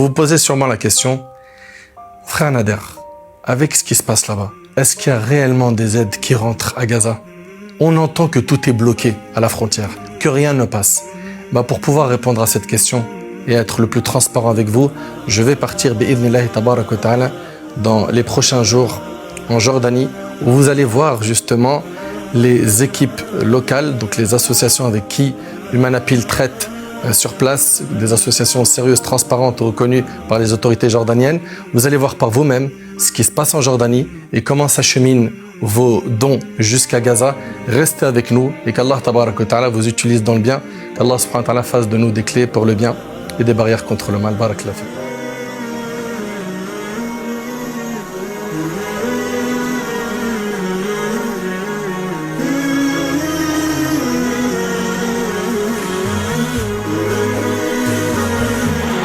vous posez sûrement la question, frère Nader, avec ce qui se passe là-bas, est-ce qu'il y a réellement des aides qui rentrent à Gaza? On entend que tout est bloqué à la frontière, que rien ne passe. Pour pouvoir répondre à cette question et être le plus transparent avec vous, je vais partir bi'idhnillahi tabarak wa ta'ala dans les prochains jours en Jordanie, où vous allez voir justement les équipes locales, donc les associations avec qui Humanapil traite sur place, des associations sérieuses, transparentes, reconnues par les autorités jordaniennes. Vous allez voir par vous-même ce qui se passe en Jordanie et comment s'acheminent vos dons jusqu'à Gaza. Restez avec nous et qu'Allah tabarak wa ta'ala vous utilise dans le bien, qu'Allah subhanahu wa ta'ala fasse de nous des clés pour le bien et des barrières contre le mal. Barakallahu fik.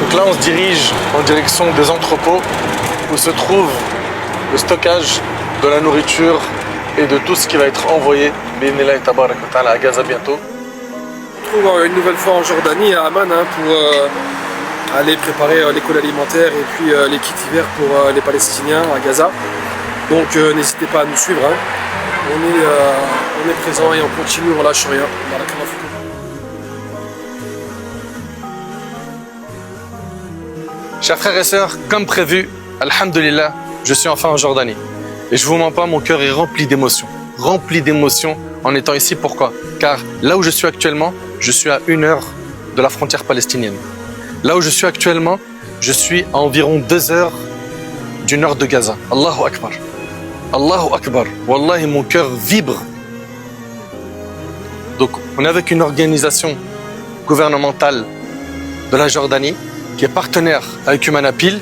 Donc là, on se dirige en direction des entrepôts où se trouve le stockage de la nourriture et de tout ce qui va être envoyé à Gaza bientôt. On se trouve une nouvelle fois en Jordanie, à Amman, pour aller préparer l'école alimentaire et puis les kits d'hiver pour les Palestiniens à Gaza. Donc n'hésitez pas à nous suivre. On est présent et on continue, on lâche rien. Chers frères et sœurs, comme prévu, alhamdulillah, je suis enfin en Jordanie. Et je vous mens pas, mon cœur est rempli d'émotions en étant ici. Pourquoi? Car là où je suis actuellement, je suis à 1 heure de la frontière palestinienne. Là où je suis actuellement, je suis à environ 2 heures du nord de Gaza. Allahu Akbar. Allahu Akbar. Wallahi, mon cœur vibre. Donc, on est avec une organisation gouvernementale de la Jordanie qui est partenaire avec Humanapil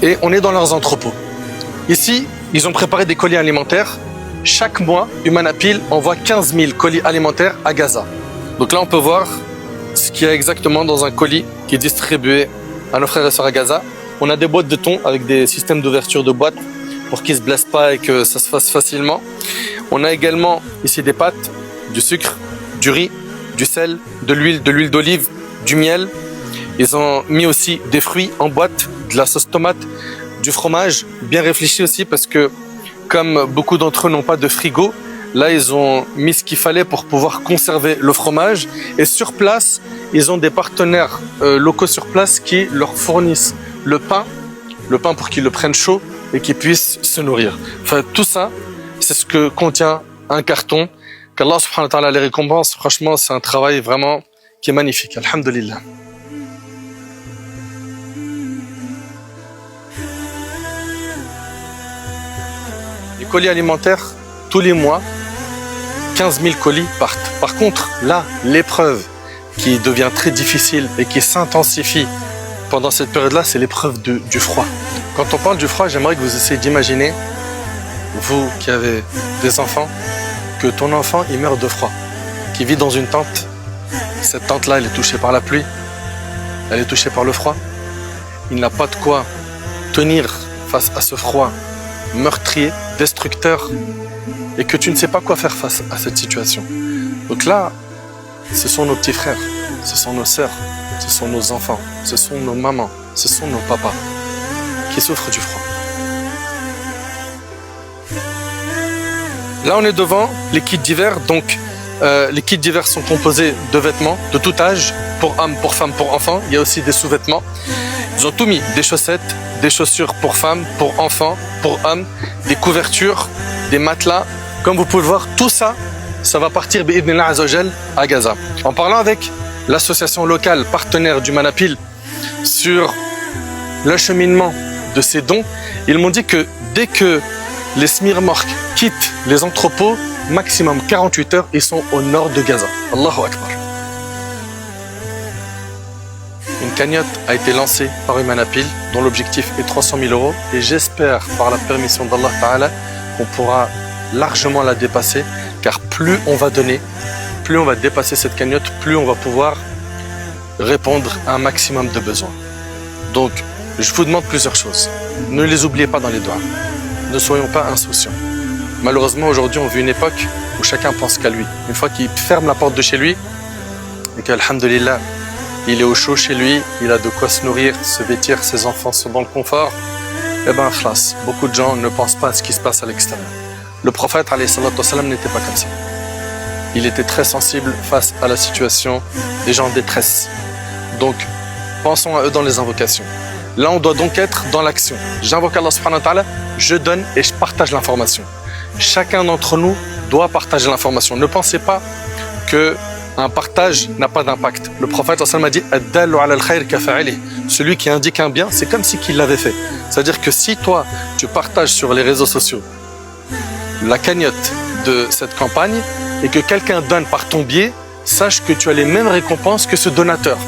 et on est dans leurs entrepôts. Ici, ils ont préparé des colis alimentaires. Chaque mois, Humanapil envoie 15 000 colis alimentaires à Gaza. Donc là, on peut voir ce qu'il y a exactement dans un colis qui est distribué à nos frères et sœurs à Gaza. On a des boîtes de thon avec des systèmes d'ouverture de boîtes pour qu'ils ne se blessent pas et que ça se fasse facilement. On a également ici des pâtes, du sucre, du riz, du sel, de l'huile d'olive, du miel. Ils ont mis aussi des fruits en boîte, de la sauce tomate, du fromage, bien réfléchi aussi parce que comme beaucoup d'entre eux n'ont pas de frigo, là ils ont mis ce qu'il fallait pour pouvoir conserver le fromage. Et sur place, ils ont des partenaires locaux sur place qui leur fournissent le pain pour qu'ils le prennent chaud et qu'ils puissent se nourrir. Enfin, tout ça, c'est ce que contient un carton. Qu'Allah subhanahu wa ta'ala les récompense. Franchement, c'est un travail vraiment qui est magnifique. Alhamdulillah. Les colis alimentaires, tous les mois, 15 000 colis partent. Par contre, là, l'épreuve qui devient très difficile et qui s'intensifie pendant cette période-là, c'est l'épreuve du froid. Quand on parle du froid, j'aimerais que vous essayiez d'imaginer, vous qui avez des enfants, que ton enfant, il meurt de froid, qui vit dans une tente. Cette tente-là, elle est touchée par la pluie, elle est touchée par le froid. Il n'a pas de quoi tenir face à ce froid meurtrier, destructeur, et que tu ne sais pas quoi faire face à cette situation. Donc là, ce sont nos petits frères, ce sont nos sœurs, ce sont nos enfants, ce sont nos mamans, ce sont nos papas qui souffrent du froid. Là, on est devant les kits d'hiver. Donc, les kits d'hiver sont composés de vêtements de tout âge, pour hommes, pour femmes, pour enfants. Il y a aussi des sous-vêtements. Ils ont tout mis, des chaussettes, des chaussures pour femmes, pour enfants, pour hommes, des couvertures, des matelas. Comme vous pouvez le voir, tout ça, ça va partir bi'idhnillah azza wa jal à Gaza. En parlant avec l'association locale partenaire du Humanapil sur l'acheminement de ces dons, ils m'ont dit que dès que les smirmorques quittent les entrepôts, maximum 48 heures, ils sont au nord de Gaza. Allahu Akbar. Une cagnotte a été lancée par Humanapil dont l'objectif est 300 000 € et j'espère par la permission d'Allah Ta'ala qu'on pourra largement la dépasser, car plus on va donner, plus on va dépasser cette cagnotte, plus on va pouvoir répondre à un maximum de besoins. Donc, je vous demande plusieurs choses. Ne les oubliez pas dans les doigts. Ne soyons pas insouciants. Malheureusement, aujourd'hui, on vit une époque où chacun pense qu'à lui. Une fois qu'il ferme la porte de chez lui, et qu'alhamdulillah, il est au chaud chez lui, il a de quoi se nourrir, se vêtir, ses enfants sont dans le confort, eh ben, khlas, beaucoup de gens ne pensent pas à ce qui se passe à l'extérieur. Le prophète, alayhi salatu wassalam, n'était pas comme ça. Il était très sensible face à la situation des gens en détresse. Donc, pensons à eux dans les invocations. Là, on doit donc être dans l'action. J'invoque Allah subhanahu wa ta'ala, je donne et je partage l'information. Chacun d'entre nous doit partager l'information. Ne pensez pas qu'un partage n'a pas d'impact. Le prophète a dit Ad-dallu ala al-khayr kafa'ili. Celui qui indique un bien, c'est comme si qu'il l'avait fait. C'est-à-dire que si toi, tu partages sur les réseaux sociaux la cagnotte de cette campagne et que quelqu'un donne par ton biais, sache que tu as les mêmes récompenses que ce donateur.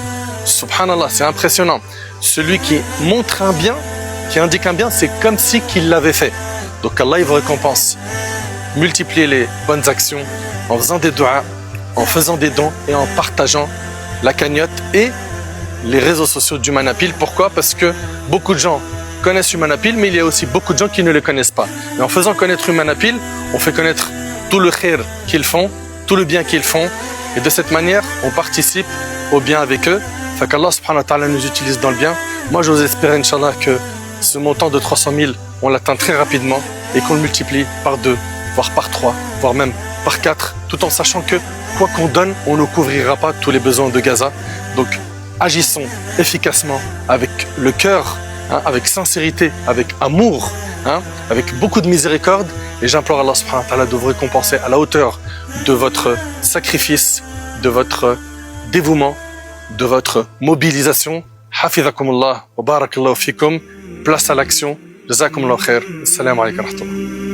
Subhanallah, c'est impressionnant. Celui qui montre un bien, qui indique un bien, c'est comme si qu'il l'avait fait. Donc Allah, il vous récompense. Multipliez les bonnes actions en faisant des du'as, en faisant des dons et en partageant la cagnotte et les réseaux sociaux d'Humanapil. Pourquoi? Parce que beaucoup de gens connaissent Humanapil, mais il y a aussi beaucoup de gens qui ne le connaissent pas. Et en faisant connaître Humanapil, on fait connaître tout le khair qu'ils font, tout le bien qu'ils font. Et de cette manière, on participe au bien avec eux. Fait qu'Allah subhanahu wa ta'ala nous utilise dans le bien. Moi, j'ose espérer, Inch'Allah, que ce montant de 300 000, on l'atteint très rapidement et qu'on le multiplie par 2, voire par 3, voire même par 4, tout en sachant que quoi qu'on donne, on ne couvrira pas tous les besoins de Gaza. Donc, agissons efficacement avec le cœur, hein, avec sincérité, avec amour, hein, avec beaucoup de miséricorde. Et j'implore Allah subhanahu wa ta'ala de vous récompenser à la hauteur de votre sacrifice, de votre dévouement, de votre mobilisation. Hafidhakumullah wa barakallahu fikum. Place à l'action. Jazakumullahu khair. Assalamu alaikum wa rahmatullah.